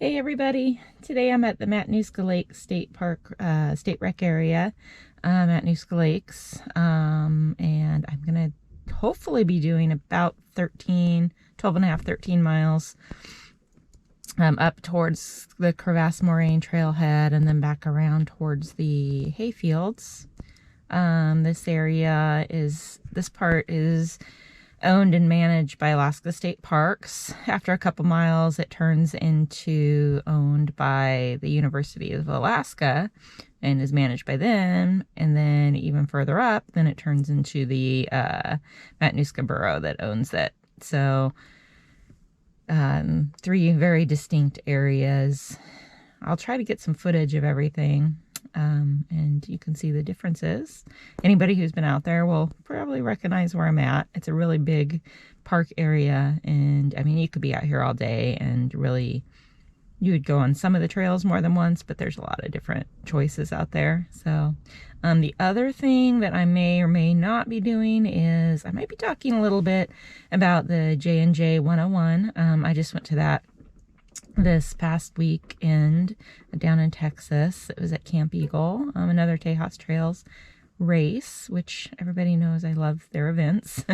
Hey everybody, today I'm at the Matanuska Lake State Park, State Rec area, Matanuska Lakes, and I'm going to hopefully be doing about 12 and a half, 13 miles up towards the Crevasse Moraine Trailhead and then back around towards the hayfields. This part is owned and managed by Alaska State Parks. After a couple miles, it turns into owned by the University of Alaska and is managed by them. And then even further up, then it turns into the Matanuska Borough that owns it. So three very distinct areas. I'll try to get some footage of everything. And you can see the differences. Anybody who's been out there will probably recognize where I'm at. It's a really big park area, and I mean, you could be out here all day and really, you would go on some of the trails more than once, but there's a lot of different choices out there. So the other thing that I may or may not be doing is I might be talking a little bit about the J&J 101. I just went to that this past weekend down in Texas. It was at Camp Eagle, another Tejas Trails race, which everybody knows I love their events.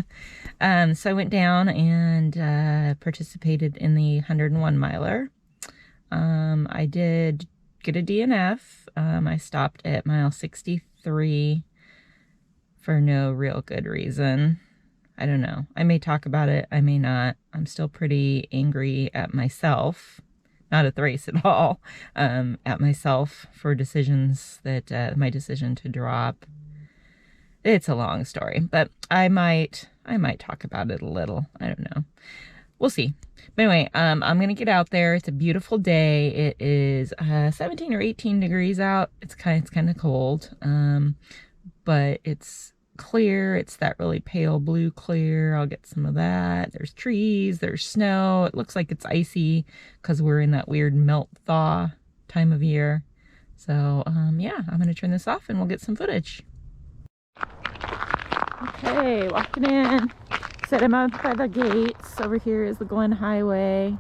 So I went down and participated in the 101 miler. I did get a DNF. I stopped at mile 63 for no real good reason. I don't know. I may talk about it. I may not. I'm still pretty angry at myself. Not at the race at all. At myself for decisions that, my decision to drop. It's a long story, but I might talk about it a little. I don't know. We'll see. But anyway, I'm going to get out there. It's a beautiful day. It is 17 or 18 degrees out. It's kind of cold. But it's clear. It's that really pale blue clear. I'll get some of that. There's trees, there's snow. It looks like it's icy because we're in that weird melt thaw time of year. So yeah, I'm gonna turn this off and we'll get some footage. Okay, walking in. Set him up by the gates. Over here is the Glen Highway.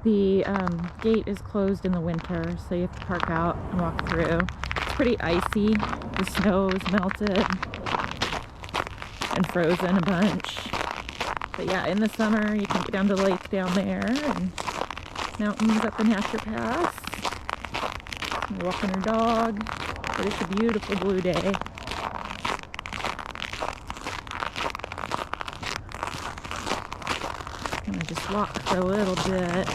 The gate is closed in the winter, so you have to park out and walk through. It's pretty icy. The snow is melted and frozen a bunch. But yeah, in the summer you can get down to the lake down there and mountains up in Hatcher Pass. You're walking your dog. But it's a beautiful blue day. Gonna just walk for a little bit,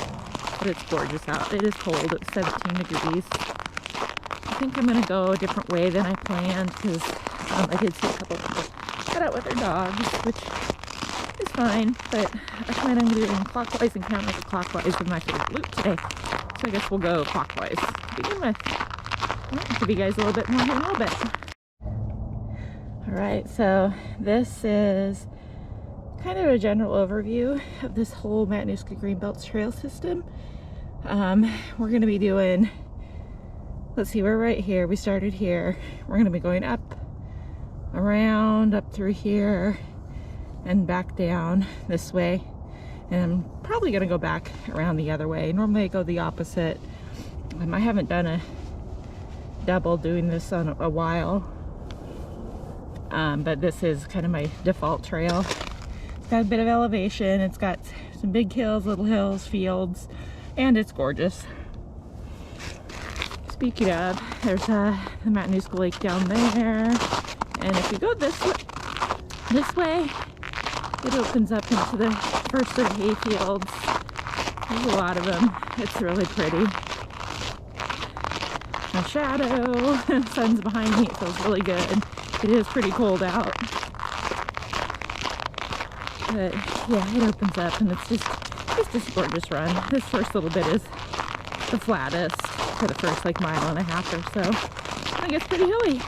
but it's gorgeous out. It is cold. It's 17 degrees. I think I'm gonna go a different way than I planned because I did see a couple people got out with their dogs, which is fine, but I plan on doing clockwise and counterclockwise with my favorite loop today. So I guess we'll go clockwise to begin with. I'll give you guys a little bit more here in a little bit. Alright, so this is kind of a general overview of this whole Matanuska Greenbelts trail system. We're going to be doing, let's see, we're right here. We started here. We're going to be going up, around, up through here, and back down this way. And I'm probably going to go back around the other way. Normally I go the opposite. I haven't done a double doing this on a while. But this is kind of my default trail. It's got a bit of elevation. It's got some big hills, little hills, fields, and it's gorgeous. Speaking of, there's the Matanuska Lake down there. And if you go this way, it opens up into the first of the hay fields. There's a lot of them. It's really pretty. No shadow. The sun's behind me. It feels really good. It is pretty cold out. But yeah, it opens up and it's just a gorgeous run. This first little bit is the flattest for the first like mile and a half or so. I think it's pretty hilly.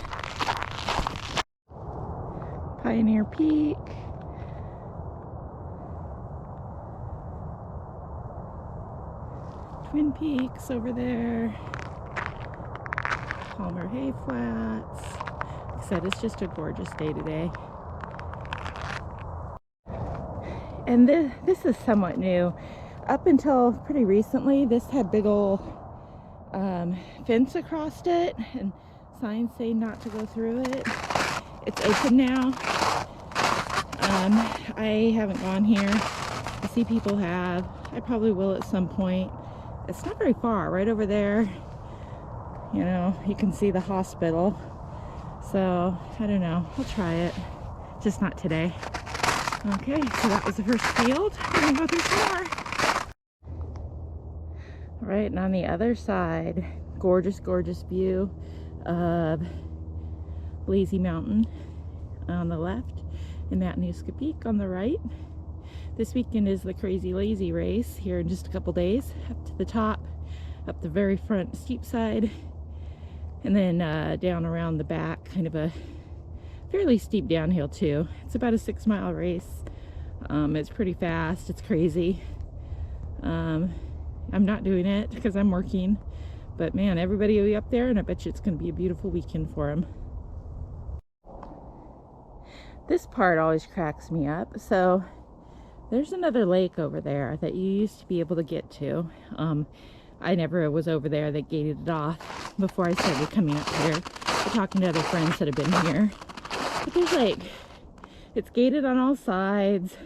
Pioneer Peak. Twin Peaks over there. Palmer Hay Flats. Like I said, it's just a gorgeous day today. And this is somewhat new. up until pretty recently, this had big old fence across it and signs say not to go through it. It's open now. I haven't gone here. I see people have. I probably will at some point. It's not very far. Right over there, you know, you can see the hospital. So, I don't know. I'll try it. Just not today. Okay, so that was the first field. We're gonna go through some more. Right, and on the other side, gorgeous, gorgeous view of Lazy Mountain on the left and Matanuska Peak on the right. This weekend is the Crazy Lazy race here in just a couple days. Up to the top, up the very front steep side, and then down around the back, kind of a fairly steep downhill too. It's about a 6-mile race. It's pretty fast. It's crazy. I'm not doing it because I'm working, but man, everybody will be up there, and I bet you it's going to be a beautiful weekend for them. This part always cracks me up. So there's another lake over there that you used to be able to get to. I never was over there. They gated it off before I started coming up here. I'm talking to other friends that have been here. But there's like, it's gated on all sides.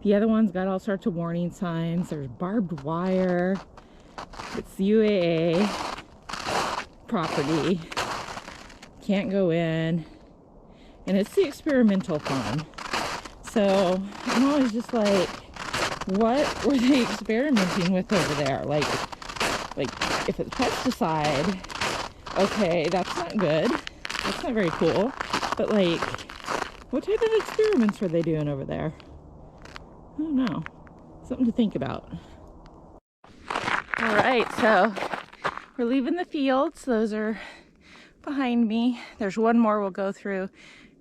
The other one's got all sorts of warning signs. There's barbed wire. It's UAA property. Can't go in. And it's the experimental farm. So I'm always just like, what were they experimenting with over there? Like if it's pesticide, okay, that's not good. That's not very cool. But like, what type of experiments were they doing over there? I don't know. Something to think about. All right, so we're leaving the fields. Those are behind me. There's one more we'll go through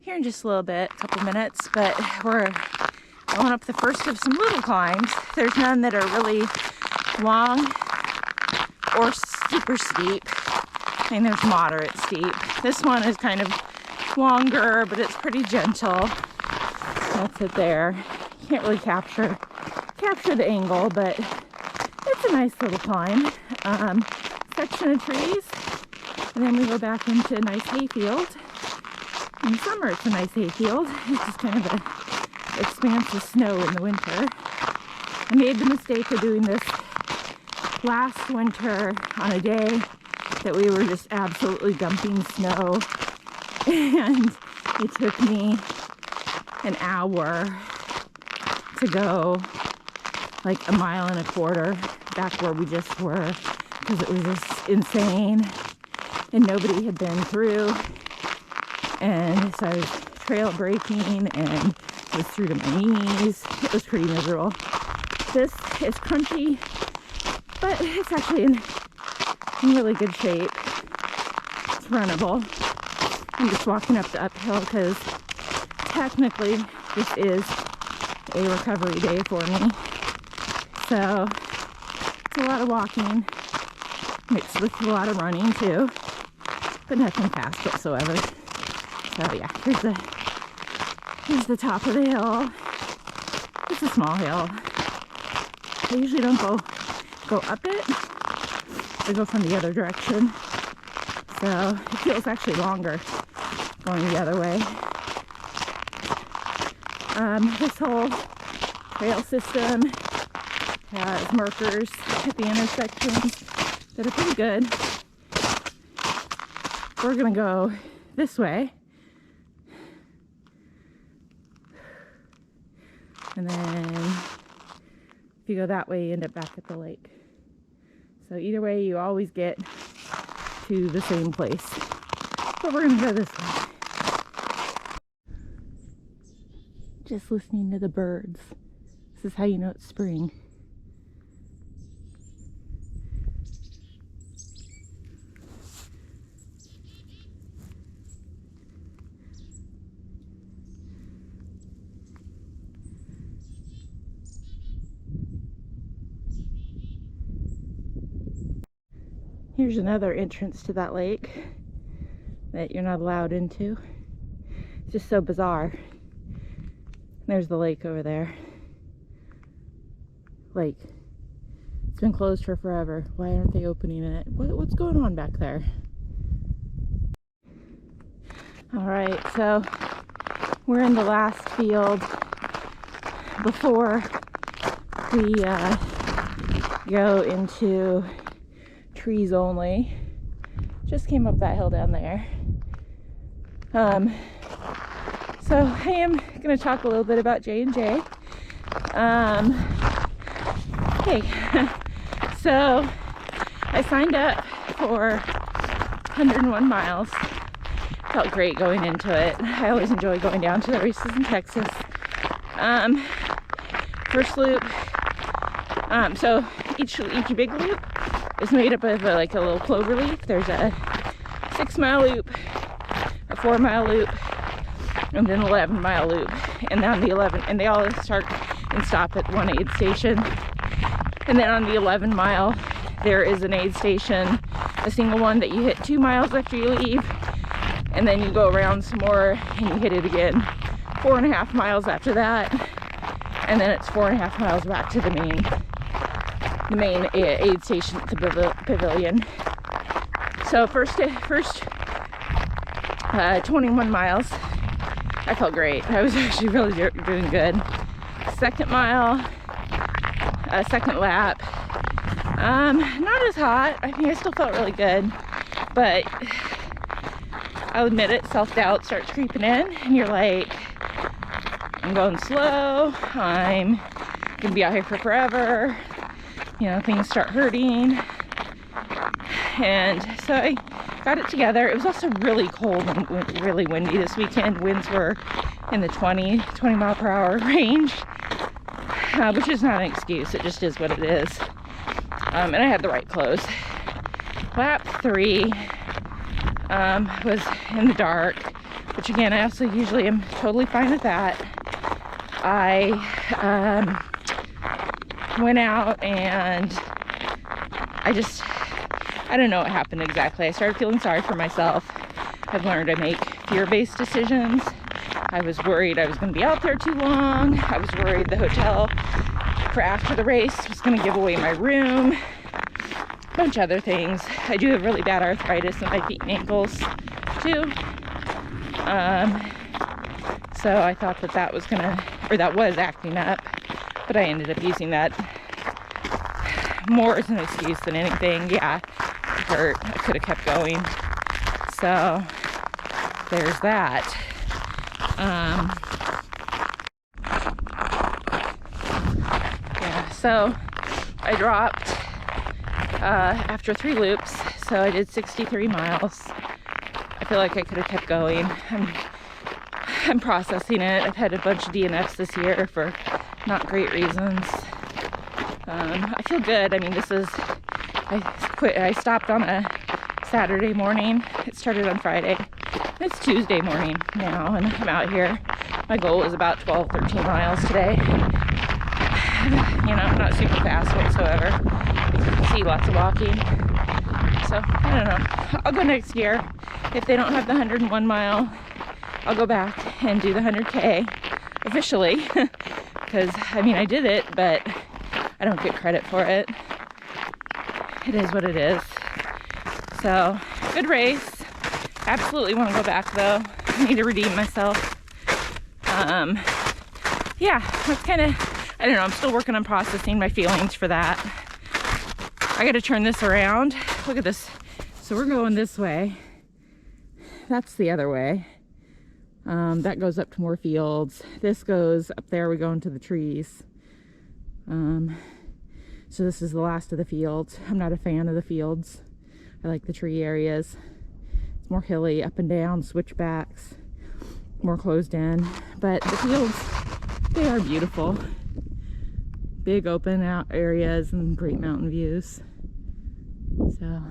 here in just a little bit, a couple minutes, but we're going up the first of some little climbs. There's none that are really long or super steep. I mean, there's moderate steep. This one is kind of longer, but it's pretty gentle. That's it there. You can't really capture the angle, but it's a nice little climb. Section of trees, and then we go back into a nice hayfield. In the summer, it's a nice hayfield. It's just kind of an expanse of snow in the winter. I made the mistake of doing this last winter on a day that we were just absolutely dumping snow, and it took me an hour to go like 1.25 miles back where we just were, because it was just insane and nobody had been through. And so I was trail breaking and it was through to my knees. It was pretty miserable. This is crunchy, but it's actually in really good shape. It's runnable. I'm just walking up the uphill because technically this is a recovery day for me. So it's a lot of walking mixed with a lot of running too, but nothing fast whatsoever. So yeah, here's the top of the hill. It's a small hill. I usually don't go up it. I go from the other direction. So it feels actually longer going the other way. This whole trail system has markers at the intersections that are pretty good. We're gonna go this way. And then if you go that way, you end up back at the lake. So either way, you always get to the same place. But we're gonna go this way. Just listening to the birds. This is how you know it's spring. Here's another entrance to that lake that you're not allowed into. It's just so bizarre. There's the lake over there. Like, It's been closed for forever. Why aren't they opening it? What's going on back there? All right, so we're in the last field before we go into trees only. Just came up that hill down there. So I am going to talk a little bit about J&J. Hey, so I signed up for 101 miles. Felt great going into it. I always enjoy going down to the races in Texas. First loop. So each big loop is made up of like a little clover leaf. There's a 6-mile loop, a 4-mile loop, and then an 11-mile loop. And on the 11, and they all start and stop at one aid station. And then on the 11-mile, there is an aid station, a single one that you hit 2 miles after you leave, and then you go around some more and you hit it again 4.5 miles after that, and then it's 4.5 miles back to the main aid station at the pavilion. So first 21 miles, I felt great. I was actually really doing good. Second mile, second lap, not as hot. I mean, I still felt really good, but I'll admit it, self-doubt starts creeping in, and you're like, I'm going slow, I'm gonna be out here for forever, you know, things start hurting. And so I got it together. It was also really cold and really windy this weekend. Winds were in the 20 mile per hour range, which is not an excuse, it just is what it is. And I had the right clothes. Lap 3 was in the dark, which again, I also usually am totally fine with that. I went out and I don't know what happened exactly. I started feeling sorry for myself. I've learned to make fear-based decisions. I was worried I was going to be out there too long. I was worried the hotel for after the race was going to give away my room. A bunch of other things. I do have really bad arthritis in my feet and ankles too. So I thought that was acting up, but I ended up using that more as an excuse than anything. Yeah, it hurt. I could have kept going. So there's that. Yeah, so I dropped after 3 loops, so I did 63 miles. I feel like I could have kept going. I'm processing it. I've had a bunch of DNFs this year for not great reasons. I feel good. I mean, I stopped on a Saturday morning. It started on Friday. It's Tuesday morning now, and I'm out here. My goal is about 13 miles today. You know, not super fast whatsoever. See lots of walking. So, I don't know. I'll go next year. If they don't have the 101 mile, I'll go back and do the 100K officially. Because, I mean, I did it, but I don't get credit for it. It is what it is. So, good race. Absolutely want to go back though. I need to redeem myself. Yeah, that's kind of, I don't know, I'm still working on processing my feelings for that. I got to turn this around. Look at this. So we're going this way. That's the other way. That goes up to more fields. This goes up there, we go into the trees. So this is the last of the fields. I'm not a fan of the fields. I like the tree areas. It's more hilly, up and down, switchbacks, more closed in. But the fields, they are beautiful. Big open out areas and great mountain views. So,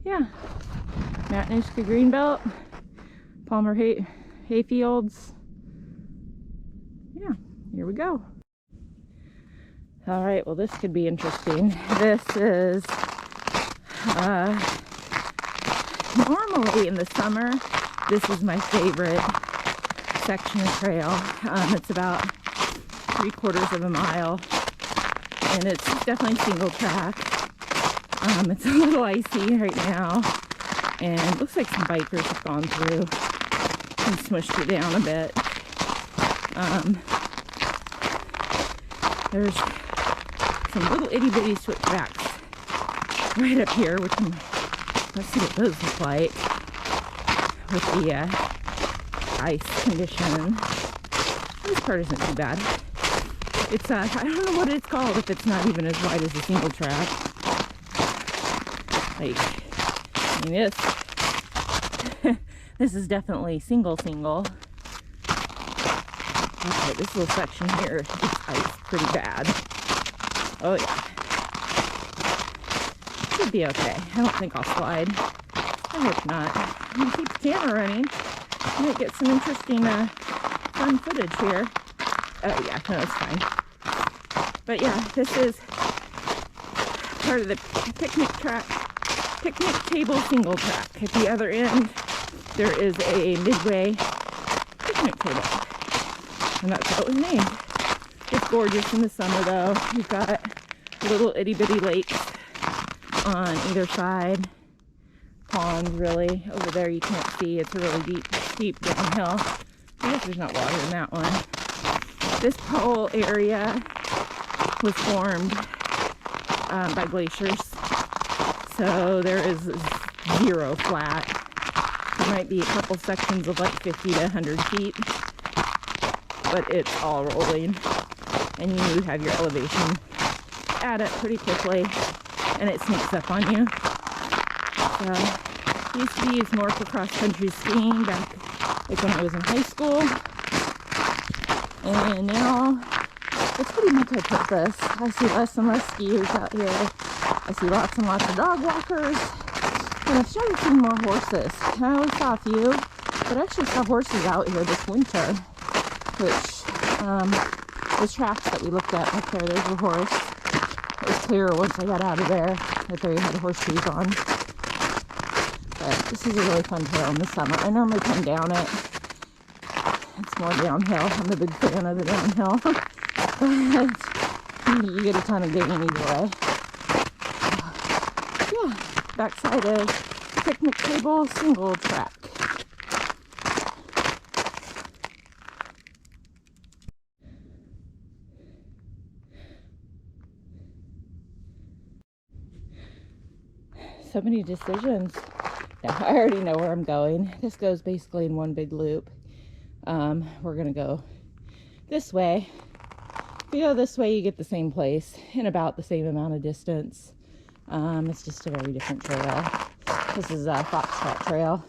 yeah. Matanuska Greenbelt, Palmer hayfields. Yeah, here we go. All right, well, this could be interesting. This is normally in the summer, this is my favorite section of trail. It's about 3/4 of a mile. and it's definitely single track. It's a little icy right now, and it looks like some bikers have gone through and smushed it down a bit. There's some little itty bitty switchbacks right up here, which let's see what those look like with the ice condition. This part isn't too bad. It's I don't know what it's called if it's not even as wide as a single track. Like, I mean, this is definitely single. Okay, this little section here is ice pretty bad. Oh yeah. Should be okay. I don't think I'll slide. I hope not. I'm gonna keep the camera running. I might get some interesting fun footage here. Oh yeah, no, it's fine. But yeah, this is part of the picnic table single track. At the other end, there is a midway picnic table. And that's how it was named. It's gorgeous in the summer though. You've got little itty bitty lakes on either side. Ponds really. Over there you can't see. It's a really steep downhill. I guess there's not water in that one. This whole area was formed by glaciers. So there is zero flat. There might be a couple sections of like 50 to 100 feet. But it's all rolling, and you have your elevation add up pretty quickly, and it sneaks up on you. So, used to be used more for cross-country skiing back like when I was in high school, and now it's pretty multi-purpose. I see less and less skiers out here. I see lots and lots of dog walkers, and I've started seeing more horses. And I always saw a few, but I actually saw horses out here this winter. Which, the tracks that we looked at up there, there's a horse. It was clearer once I got out of there that they had horseshoes on. But this is a really fun trail in the summer. I normally come down it. It's more downhill. I'm a big fan of the downhill. But you get a ton of gain either way. Yeah, backside of picnic table, single track. So many decisions. Now, I already know where I'm going. This goes basically in one big loop. We're gonna go this way. If you go this way, you get the same place in about the same amount of distance. It's just a very different trail. This is a Foxtrot Trail,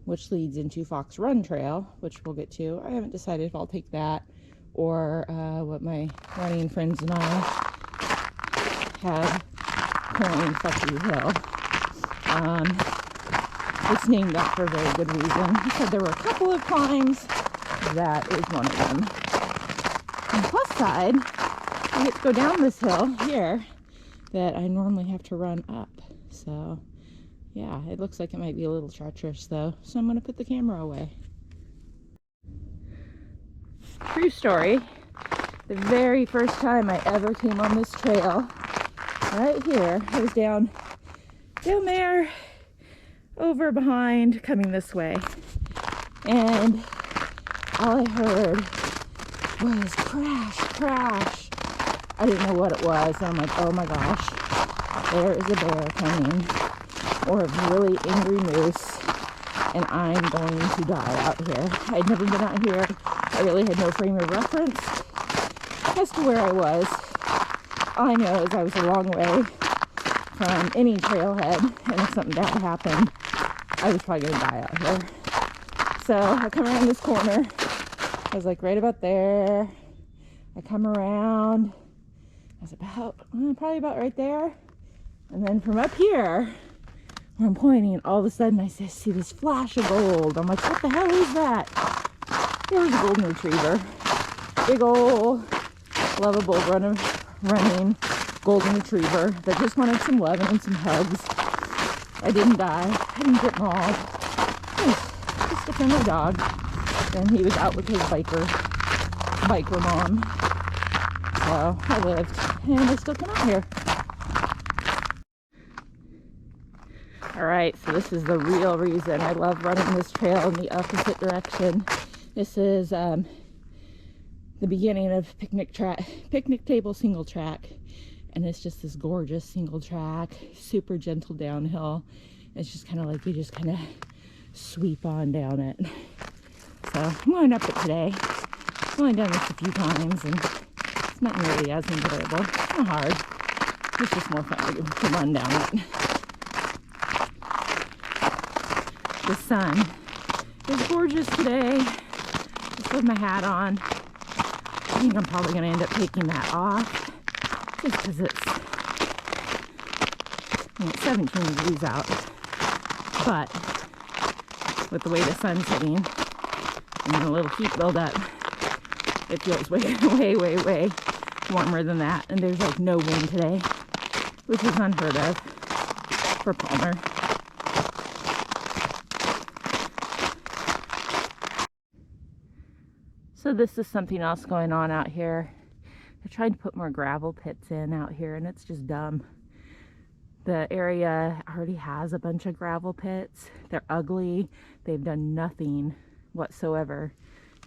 which leads into Foxtrot Trail, which we'll get to. I haven't decided if I'll take that or what my running friends and I have currently in Fucky Hill. It's named that for a very good reason. He said there were a couple of climbs. That is one of them. On the plus side, I get to go down this hill here that I normally have to run up. So, yeah, it looks like it might be a little treacherous though. So I'm going to put the camera away. True story. The very first time I ever came on this trail, right here, I was down there, over behind, coming this way, and all I heard was crash. I didn't know what it was. I'm like, oh my gosh, there is a bear coming, or a really angry moose, and I'm going to die out here. I'd never been out here. I really had no frame of reference as to where I was. All I know is I was a long way from any trailhead, and if something bad happened, I was probably going to die out here. So I come around this corner. I was like right about there. I come around. I was probably about right there. And then from up here, where I'm pointing, all of a sudden I see this flash of gold. I'm like, what the hell is that? It was a golden retriever. Big old, lovable running golden retriever that just wanted some love and some hugs. I didn't die. I didn't get mauled. Just a friendly dog. And he was out with his biker. biker mom. So I lived, and I still come out here. Alright, so this is the real reason I love running this trail in the opposite direction. This is the beginning of picnic table single track. And it's just this gorgeous single track, super gentle downhill. It's just kind of like you just kind of sweep on down it. So I'm going up it today. I've only done this a few times, and it's not nearly as enjoyable. It's not hard. It's just more fun to run down it. The sun is gorgeous today. Just with my hat on. I think I'm probably going to end up taking that off just because it's 17 degrees out. But with the way the sun's hitting and the little heat buildup, it feels way warmer than that. And there's like no wind today, which is unheard of for Palmer. So this is something else going on out here. They're trying to put more gravel pits in out here, and it's just dumb. The area already has a bunch of gravel pits. They're ugly. They've done nothing whatsoever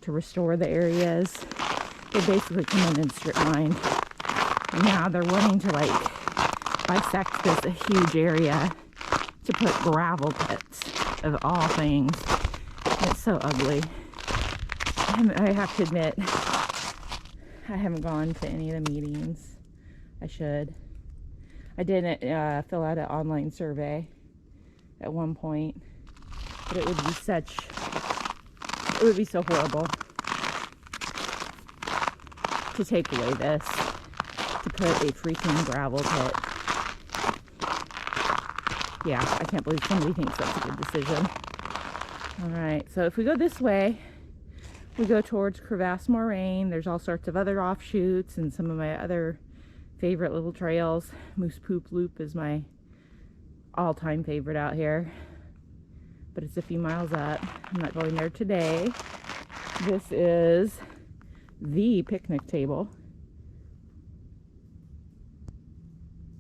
to restore the areas. They basically come in and strip mined. And now they're wanting to like bisect this a huge area to put gravel pits of all things. It's so ugly. I have to admit, I haven't gone to any of the meetings. I should. I didn't fill out an online survey at one point, but it would be so horrible to take away this, to put a freaking gravel pit. Yeah, I can't believe somebody thinks that's a good decision. Alright, so if we go this way, we go towards Crevasse Moraine. There's all sorts of other offshoots and some of my other favorite little trails. Moose Poop Loop is my all-time favorite out here, but it's a few miles up. I'm not going there today. This is the picnic table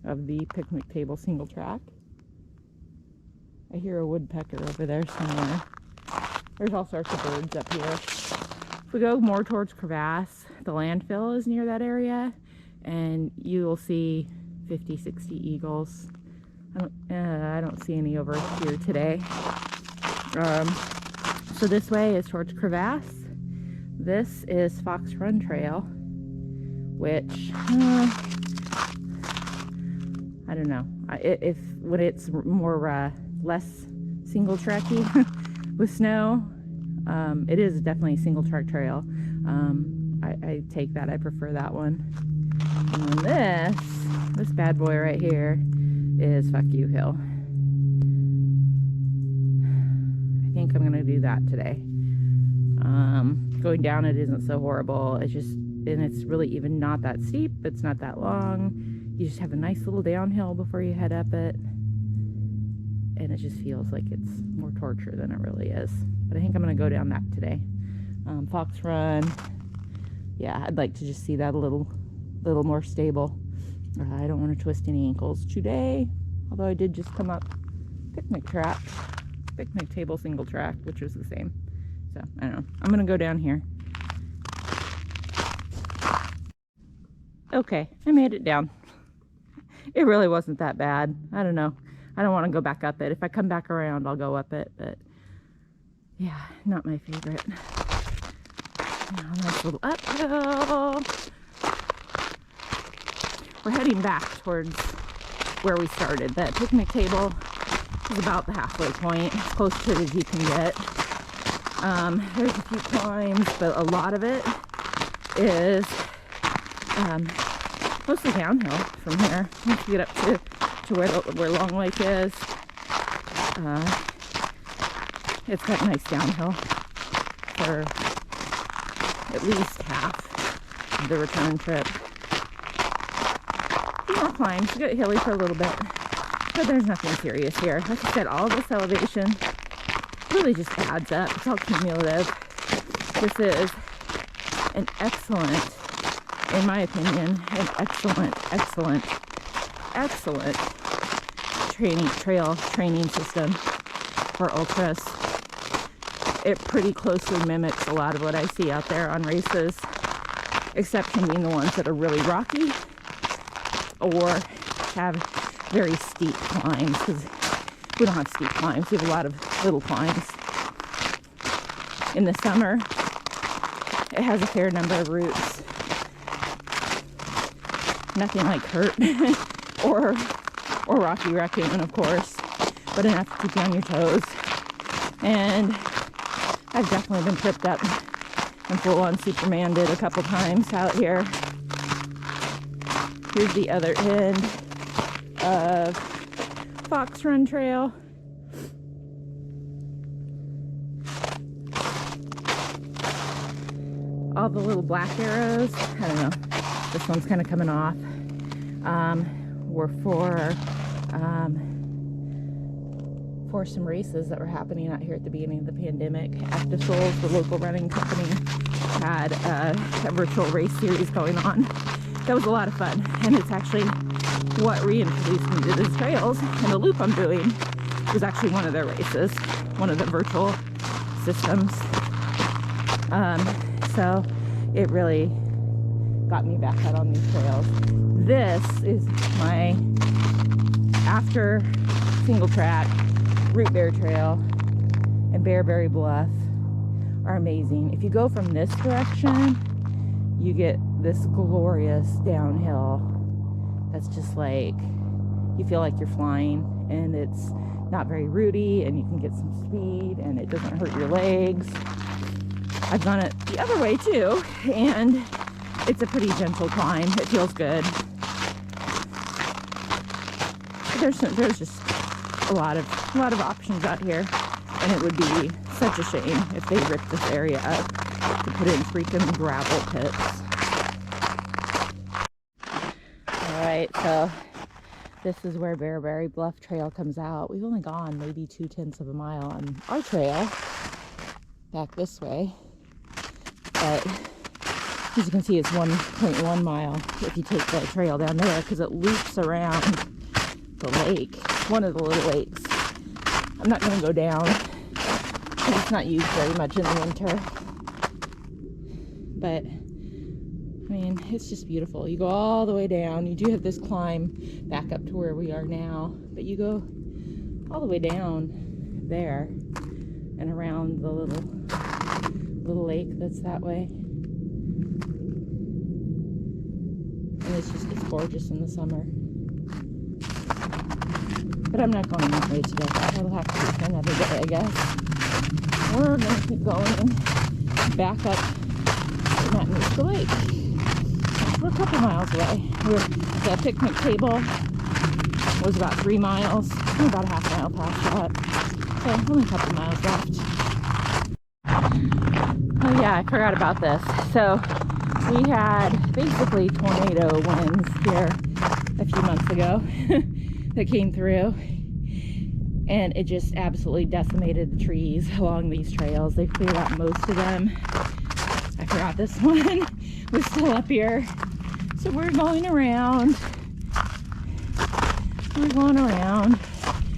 of the picnic table single track. I hear a woodpecker over there somewhere. There's all sorts of birds up here. If we go more towards Crevasse, the landfill is near that area, and you will see 50, 60 eagles. I don't see any over here today. So this way is towards Crevasse. This is Foxtrot Trail, which I don't know. When it's more less single tracky with snow, it is definitely a single track trail. I take that. I prefer that one. And then this bad boy right here is Fuck You Hill. I think I'm gonna do that today. Going down it isn't so horrible. It's really even not that steep. It's not that long. You just have a nice little downhill before you head up it. And it just feels like it's more torture than it really is. But I think I'm going to go down that today. Fox Run. Yeah, I'd like to just see that a little more stable. I don't want to twist any ankles today. Although I did just come up picnic table single track, which was the same. So, I don't know. I'm going to go down here. Okay, I made it down. It really wasn't that bad. I don't know. I don't want to go back up it. If I come back around, I'll go up it, but yeah, not my favorite. Now, nice little uphill. We're heading back towards where we started. That picnic table is about the halfway point, as close to it as you can get. There's a few climbs, but a lot of it is mostly downhill from here. Once you get up to where Long Lake is, it's got nice downhill for at least half of the return trip. More climbs. You get hilly for a little bit, but there's nothing serious here. Like I said, all this elevation really just adds up. It's all cumulative. This is an excellent, in my opinion, an excellent trail training system for ultras. It pretty closely mimics a lot of what I see out there on races, exception being the ones that are really rocky or have very steep climbs, because we don't have steep climbs, we have a lot of little climbs. In the summer, it has a fair number of routes. Nothing like Hurt or Rocky Raccoon, of course, but enough to keep you on your toes. And I've definitely been tripped up and full-on Superman'd a couple times out here. Here's the other end of Foxtrot Trail. All the little black arrows, I don't know, this one's kind of coming off, were for some races that were happening out here at the beginning of the pandemic. Active Souls, the local running company, had a virtual race series going on. That was a lot of fun, and it's actually what reintroduced me to these trails. And the loop I'm doing was actually one of their races, one of the virtual systems. So it really got me back out on these trails. This is my after single track. Root Bear Trail and Bearberry Bluff are amazing. If you go from this direction, you get this glorious downhill that's just like, you feel like you're flying, and it's not very rooty, and you can get some speed, and it doesn't hurt your legs. I've done it the other way too, and it's a pretty gentle climb. It feels good. There's just a lot of options out here, and it would be such a shame if they ripped this area up to put in freaking gravel pits. Alright, so this is where Bearberry Bluff Trail comes out. We've only gone maybe 0.2 miles on our trail back this way, but as you can see, it's 1.1 mile if you take the trail down there, because it loops around the lake, one of the little lakes. I'm not going to go down because it's not used very much in the winter, but I mean, it's just beautiful. You go all the way down. You do have this climb back up to where we are now, but you go all the way down there and around the little lake that's that way, and it's gorgeous in the summer. But I'm not going that way today. That'll have to be for another day, I guess. We're going to keep going back up to Matanuska Lake. We're a couple miles away. The picnic table was about 3 miles. We're about a half mile past that. So only a couple miles left. Oh yeah, I forgot about this. So we had basically tornado winds here a few months ago. That came through, and it just absolutely decimated the trees along these trails. They cleared out most of them. I forgot this one was still up here, so we're going around.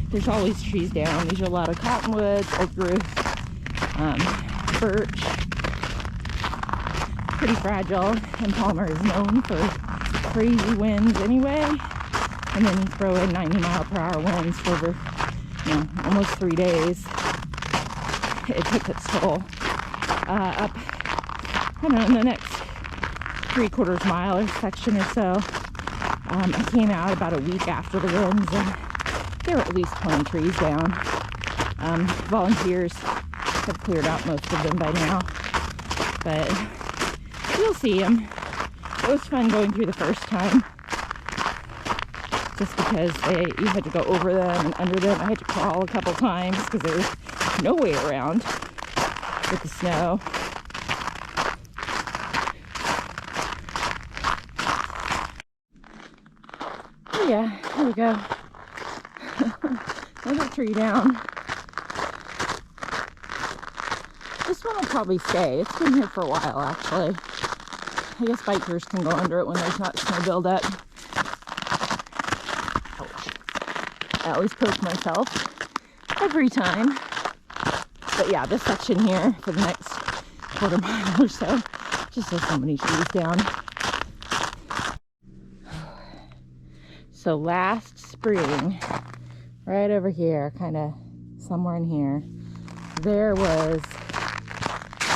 There's always trees down. These are a lot of cottonwoods, oak growth, birch, pretty fragile, and Palmer is known for crazy winds anyway. And then you throw in 90-mile-per-hour winds for over, almost 3 days. It took its toll. Up, I don't know, in the next 3/4 mile or section or so, I came out about a week after the winds, and there were at least 20 trees down. Volunteers have cleared out most of them by now, but you'll see them. It was fun going through the first time, just because you had to go over them and under them. I had to crawl a couple times because there was no way around with the snow. Oh yeah, here we go. Another tree down. This one will probably stay. It's been here for a while, actually. I guess bikers can go under it when there's not snow buildup. Ouch. I always poke myself every time. But yeah, this section here for the next quarter mile or so just has so many trees down. So last spring, right over here, kind of somewhere in here, there was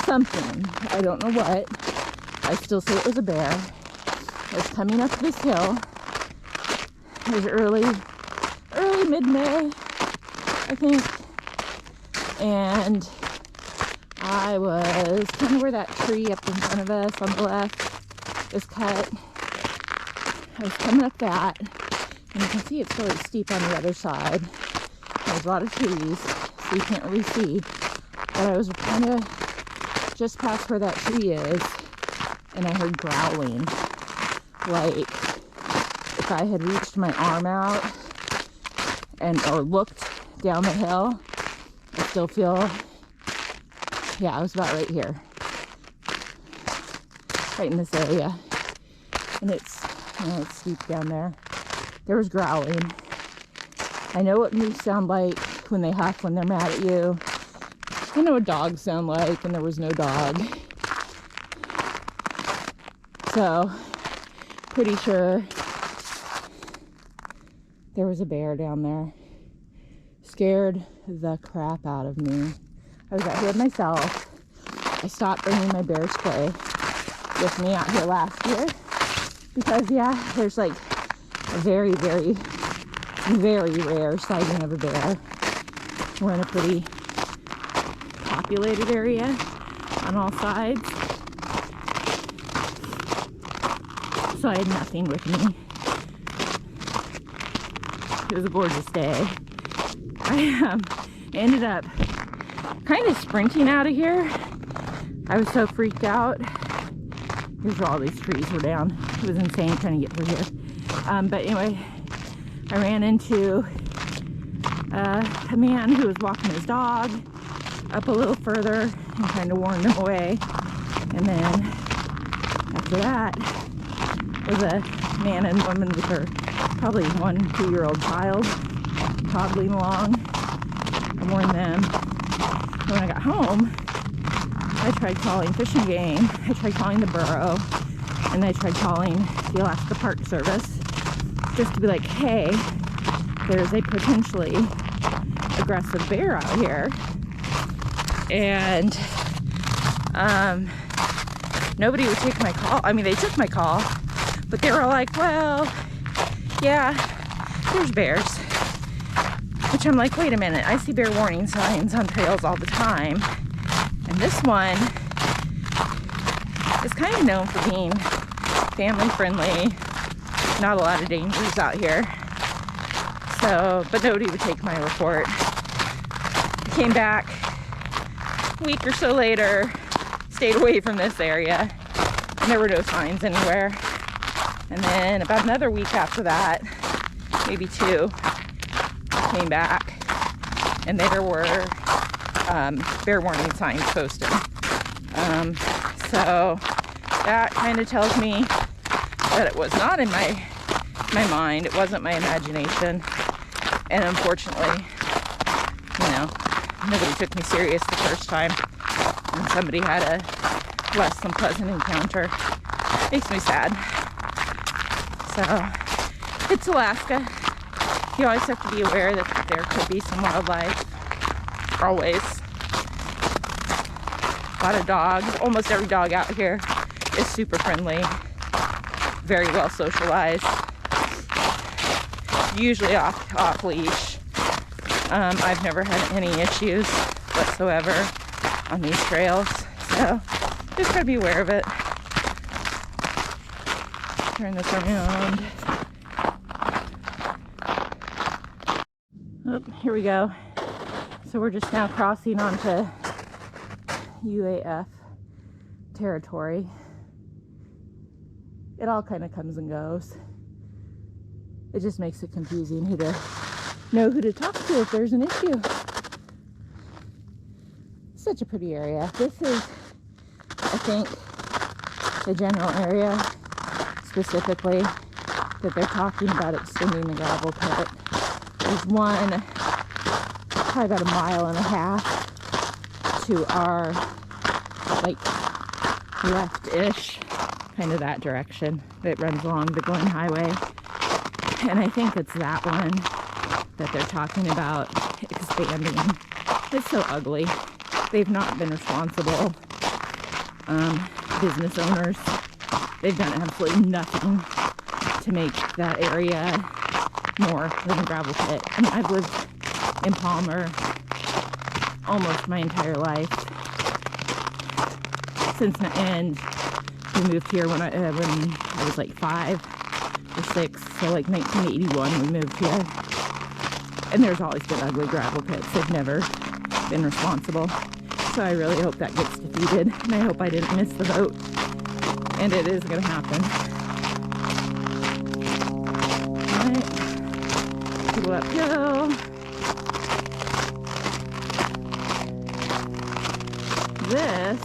something. I don't know what. I still say it was a bear. It was coming up this hill. It was early mid-May, I think. And I was kind of where that tree up in front of us on the left is cut. I was coming up that, and you can see it's really steep on the other side. There's a lot of trees, so you can't really see. But I was kind of just past where that tree is, and I heard growling. Like if I had reached my arm out or looked down the hill, I still feel, yeah, I was about right here. Right in this area. And it's, you know, it's steep down there. There was growling. I know what moose sound like when they huff when they're mad at you. I know what dogs sound like, and there was no dog. So, pretty sure there was a bear down there. Scared the crap out of me. I was out here myself. I stopped bringing my bear spray with me out here last year because, yeah, there's like a very, very, very rare sighting of a bear. We're in a pretty populated area on all sides. So I had nothing with me. It was a gorgeous day. I ended up kind of sprinting out of here. I was so freaked out. Here's where all these trees were down. It was insane trying to get through here. But anyway, I ran into a man who was walking his dog up a little further and kind of warned him away. And then after that was a man and woman with her probably 1-2-year-old child toddling along. I warned them. And when I got home, I tried calling Fish and Game, I tried calling the borough, and I tried calling the Alaska Park Service just to be like, hey, there's a potentially aggressive bear out here. And nobody would take my call. I mean, they took my call, but they were like, well, yeah, there's bears. Which I'm like, wait a minute, I see bear warning signs on trails all the time. And this one is kind of known for being family friendly. Not a lot of dangers out here. So, but nobody would take my report. I came back a week or so later, stayed away from this area, and there were no signs anywhere. And then about another week after that, maybe 2, came back, and there were bear warning signs posted. So that kind of tells me that it was not in my mind. It wasn't my imagination. And unfortunately, you know, nobody took me serious the first time. And somebody had a less than pleasant encounter. Makes me sad. So, it's Alaska. You always have to be aware that there could be some wildlife. Always. A lot of dogs. Almost every dog out here is super friendly. Very well socialized. Usually off leash. I've never had any issues whatsoever on these trails. So, just gotta be aware of it. Turn this around. Oh, here we go. So we're just now crossing onto UAF territory. It all kind of comes and goes. It just makes it confusing who to know who to talk to if there's an issue. Such a pretty area. This is, I think, the general area specifically that they're talking about extending the gravel pit. There's one probably about 1.5 miles to our like left-ish, kind of that direction that runs along the Glen Highway. And I think it's that one that they're talking about expanding. It's so ugly. They've not been responsible business owners. They've done absolutely nothing to make that area more than a gravel pit. I mean, I've lived in Palmer almost my entire life and we moved here when I was like 5 or 6, so like 1981 we moved here, and there's always been ugly gravel pits. They've never been responsible, so I really hope that gets defeated, and I hope I didn't miss the vote, and it is going to happen. Alright, go uphill. This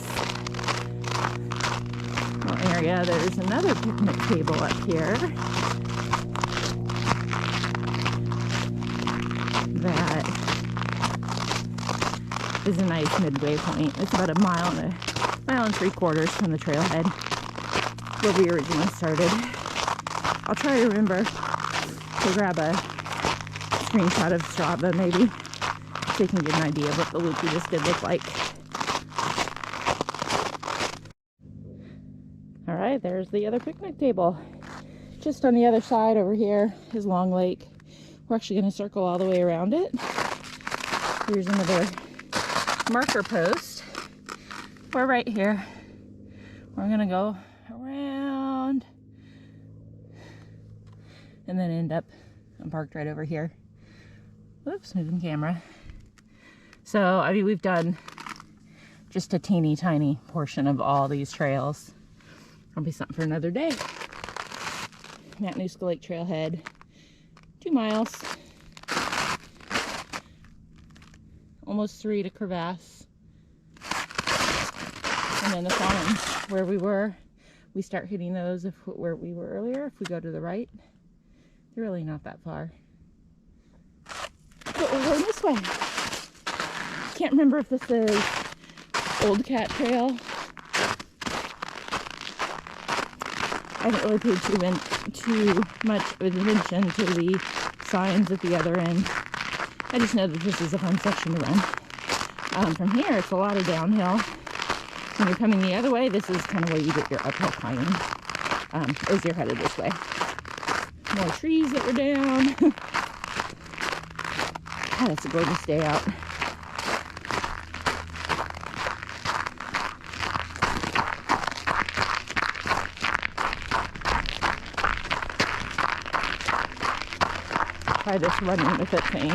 area, there's another picnic table up here that is a nice midway point. It's about 1.3 miles from the trailhead where we originally started. I'll try to remember to grab a screenshot of Strava maybe so you can get an idea of what the loop we just did look like. Alright, there's the other picnic table. Just on the other side over here is Long Lake. We're actually going to circle all the way around it. Here's another marker post. We're right here. We're going to go around and then end up, I'm parked right over here. Oops, moving camera. So, I mean, we've done just a teeny tiny portion of all these trails. That'll be something for another day. Matanuska Lake Trailhead, 2 miles. Almost 3 to Crevasse. And then the farms where we were, we start hitting those where we were earlier. If we go to the right, they're really not that far. But we're going this way. Can't remember if this is Old Cat Trail. I haven't really paid too much attention to the signs at the other end. I just know that this is a fun section to run. From here, it's a lot of downhill. When you're coming the other way, this is kind of where you get your uphill climbing as you're headed this way. More trees that were down. God, it's a gorgeous day out. Try this running with it thing.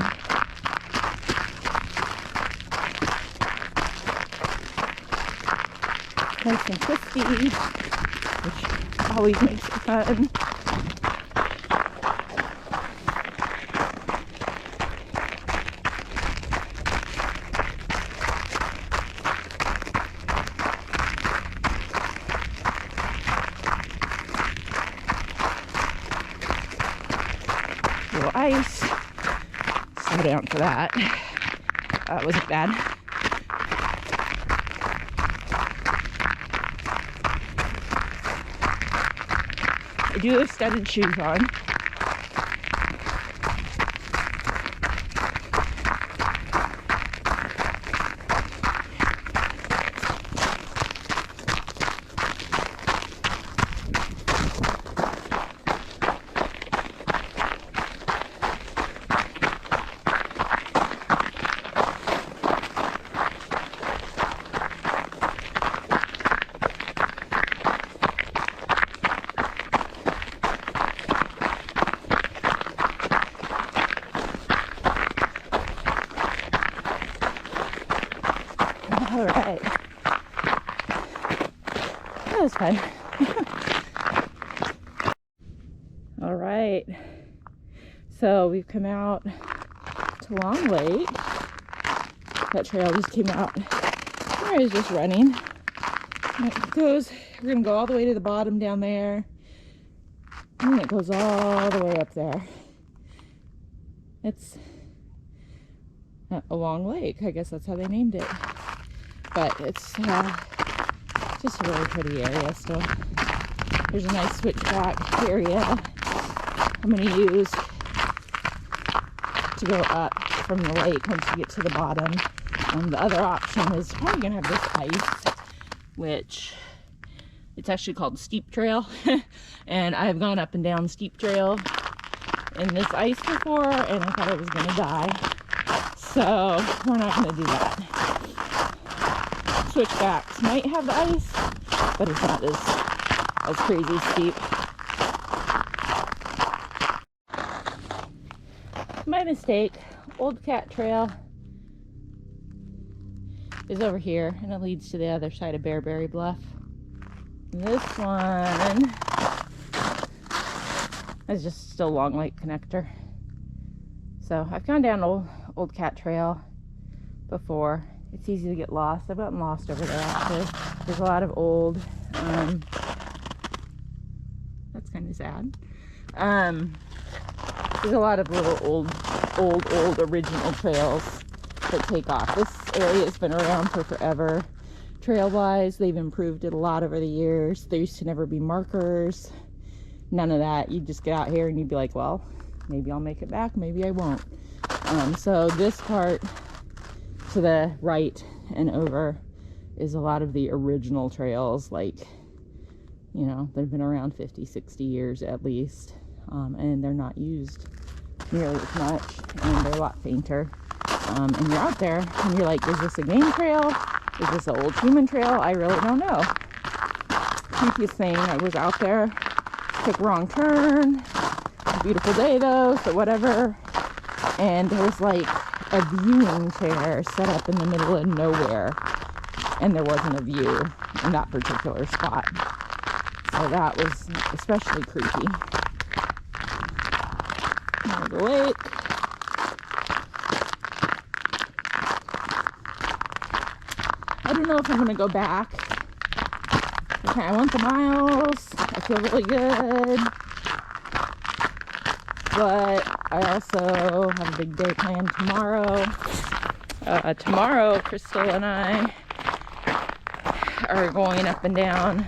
Nice and twisty, which always makes it fun. Little ice. Slow down for that. That wasn't bad. I do have studded shoes on. All right. That was fun. All right. So we've come out to Long Lake. That trail just came out where I was just running. It goes we're gonna go all the way to the bottom down there, and then it goes all the way up there. It's a long lake. I guess that's how they named it. But it's just a really pretty area still. There's a nice switchback area I'm going to use to go up from the lake once you get to the bottom. The other option is probably going to have this ice, which it's actually called Steep Trail. And I've gone up and down Steep Trail in this ice before, and I thought I was going to die. So we're not going to do that. Switchbacks might have the ice, but it's not as crazy steep. My mistake. Old Cat Trail is over here, and it leads to the other side of Bearberry Bluff. This one is just still Long Lake Connector. So I've gone down Old Cat Trail before. It's easy to get lost. I've gotten lost over there actually. There's a lot of old, that's kind of sad. There's a lot of little old original trails that take off. This area has been around for forever. Trail-wise, they've improved it a lot over the years. There used to never be markers. None of that. You'd just get out here and you'd be like, well, maybe I'll make it back, maybe I won't. So this part to the right and over is a lot of the original trails, like, you know, they've been around 50, 60 years at least, and they're not used nearly as much, and they're a lot fainter. And you're out there and you're like, is this a game trail? Is this an old human trail? I really don't know. Creepiest thing, I was out there, took a wrong turn, a beautiful day though, so whatever, and there was like a viewing chair set up in the middle of nowhere, and there wasn't a view in that particular spot. So that was especially creepy. There's the lake. I don't know if I'm going to go back. Okay, I want the miles. I feel really good. But I also have a big day planned tomorrow. Tomorrow, Crystal and I are going up and down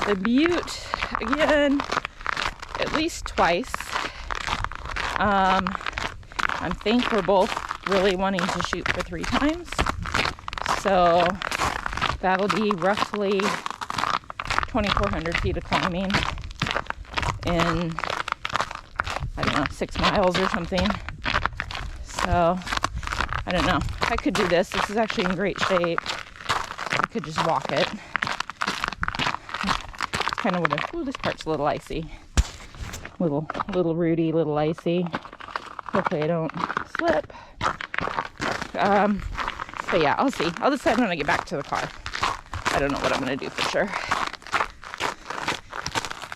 the Butte again, at least twice. I think we're both really wanting to shoot for 3 times. So that'll be roughly 2,400 feet of climbing in, I don't know, 6 miles or something. So I don't know. I could do this. This is actually in great shape. I could just walk it. Kind of would have. Ooh, this part's a little icy. Little rooty, little icy. Hopefully I don't slip. But yeah, I'll see. I'll decide when I get back to the car. I don't know what I'm going to do for sure.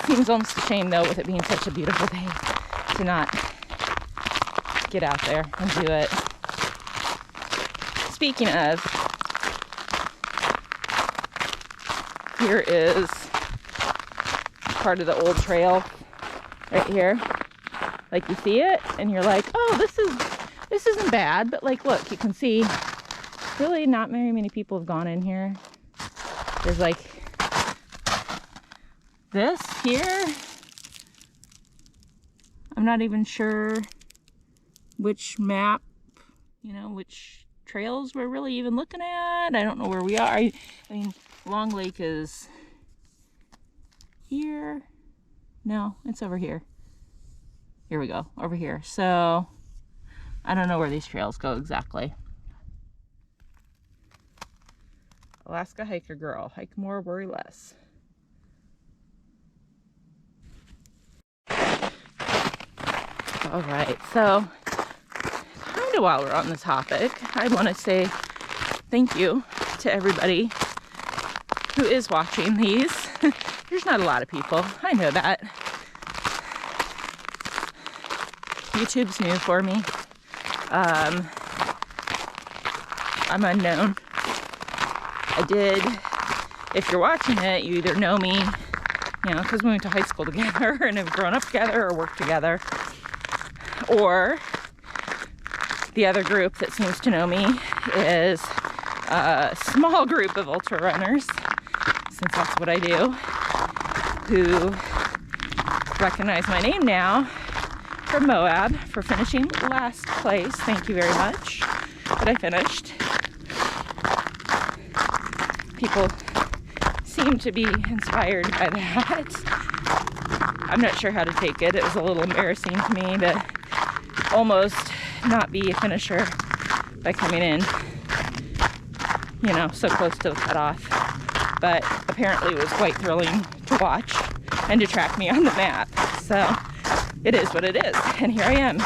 Seems almost a shame though, with it being such a beautiful day, to not get out there and do it. Speaking of, here is part of the old trail right here. Like, you see it and you're like, oh, this isn't bad, but like, look, you can see really not very many people have gone in here. There's like this here. I'm not even sure which map, you know, which trails we're really even looking at. I don't know where we are. I mean, Long Lake is here. No, it's over here. Here we go, over here. So I don't know where these trails go exactly. Alaska hiker girl, hike more, worry less. All right, so kind of while we're on the topic, I want to say thank you to everybody who is watching these. There's not a lot of people, I know that. YouTube's new for me. I'm unknown. I did if you're watching it, you either know me, you know, because we went to high school together and have grown up together or worked together, or the other group that seems to know me is a small group of ultra runners, since that's what I do, who recognize my name now from Moab for finishing last place. Thank you very much. But I finished. People seem to be inspired by that. I'm not sure how to take it. It was a little embarrassing to me to almost not be a finisher by coming in, you know, so close to the cutoff. But apparently it was quite thrilling to watch and to track me on the map. So it is what it is, and here I am.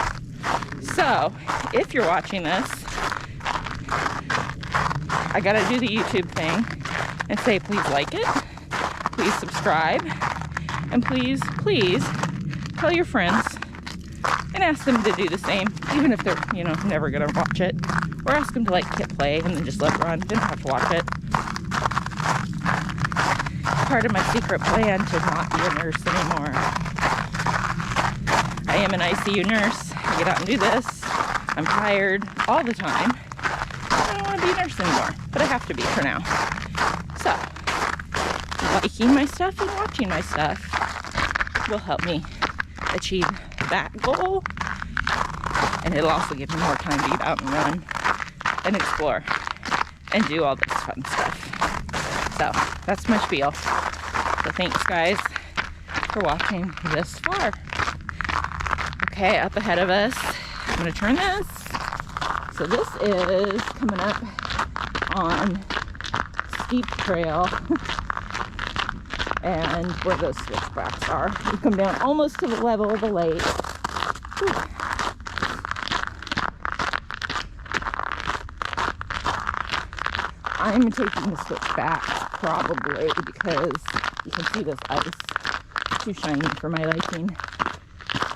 So if you're watching this, I gotta do the YouTube thing and say please like it, please subscribe, and please tell your friends and ask them to do the same, even if they're, you know, never gonna watch it, or ask them to like hit play and then just let it run. They don't have to watch it. Part of my secret plan to not be a nurse anymore. I am an ICU nurse. I get out and do this. I'm tired all the time. I don't want to be a nurse anymore, but I have to be for now. So, liking my stuff and watching my stuff will help me achieve that goal, and it'll also give me more time to get out and run and explore and do all this fun stuff. So that's my spiel. So thanks guys for watching this far. Okay, up ahead of us, I'm gonna turn this. So this is coming up on steep trail and where those switchbacks are. You come down almost to the level of the lake. Whew. I'm taking the switchback probably because you can see this ice, too shiny for my liking.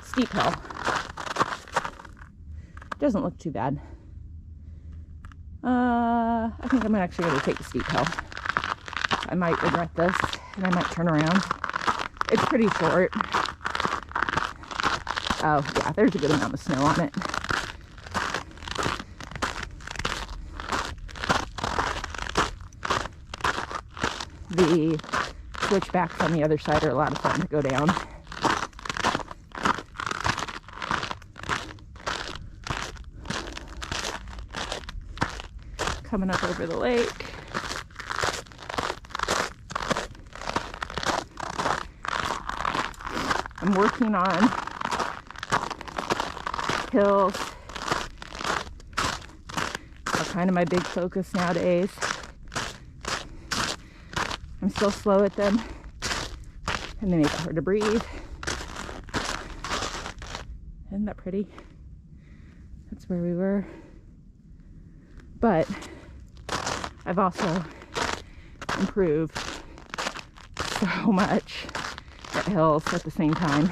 Steep hill. Doesn't look too bad. I think I'm actually going to take the steep hill. I might regret this and I might turn around. It's pretty short. Oh yeah, there's a good amount of snow on it. The switchbacks on the other side are a lot of fun to go down. Coming up over the lake. I'm working on hills. Are kind of my big focus nowadays. I'm still slow at them, and they make it hard to breathe. Isn't that pretty? That's where we were. But I've also improved so much at hills at the same time.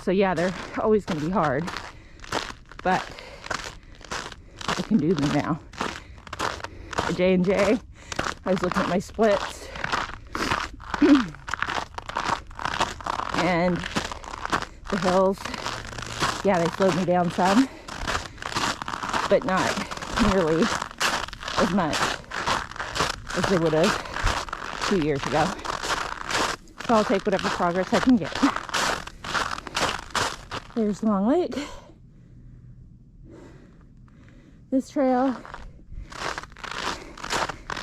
So yeah, they're always going to be hard, but I can do them now. At J&J, I was looking at my splits. And the hills, yeah, they slowed me down some, but not nearly as much as they would have 2 years ago. So I'll take whatever progress I can get. There's Long Lake. This trail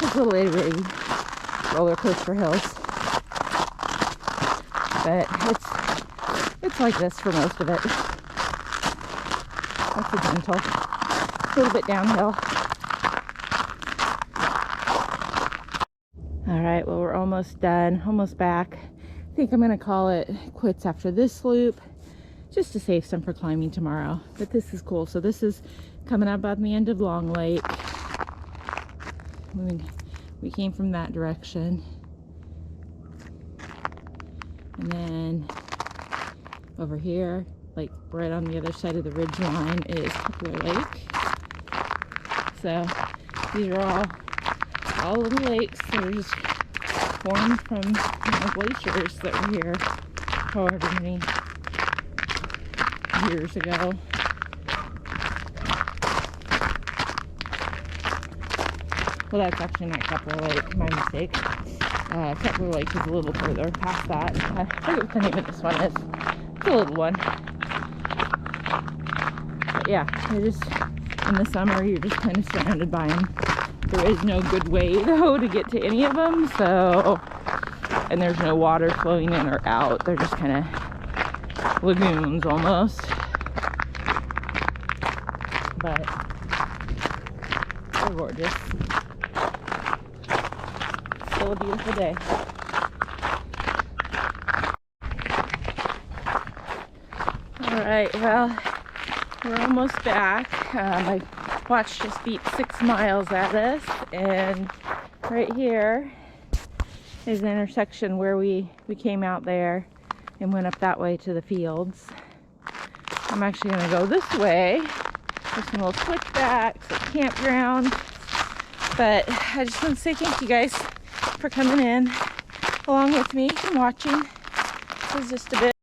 is little itty bitty roller coaster hills. But it's like this for most of it. That's a gentle, a little bit downhill. All right, well, we're almost done, almost back. I think I'm gonna call it quits after this loop, just to save some for climbing tomorrow. But this is cool. So this is coming up on the end of Long Lake. We came from that direction. And then over here, like right on the other side of the ridge line, is Poplar Lake. So these are all little lakes. They're just formed from glaciers that were here however many years ago. Well, that's actually not Kepler Lake, my mistake. Kepler Lake is a little further past that. I forget what the name of this one is. It's a little one. But yeah, you're just, in the summer, you're just kind of surrounded by them. There is no good way, though, to get to any of them, so, and there's no water flowing in or out. They're just kind of lagoons, almost. But they're gorgeous. Still a beautiful day. Alright, well, we're almost back. My watch just beat 6 miles at us, and right here is the intersection where we came out there and went up that way to the fields. I'm actually going to go this way. There's some little switchbacks, a campground. But I just want to say thank you guys for coming in along with me and watching. This is just a bit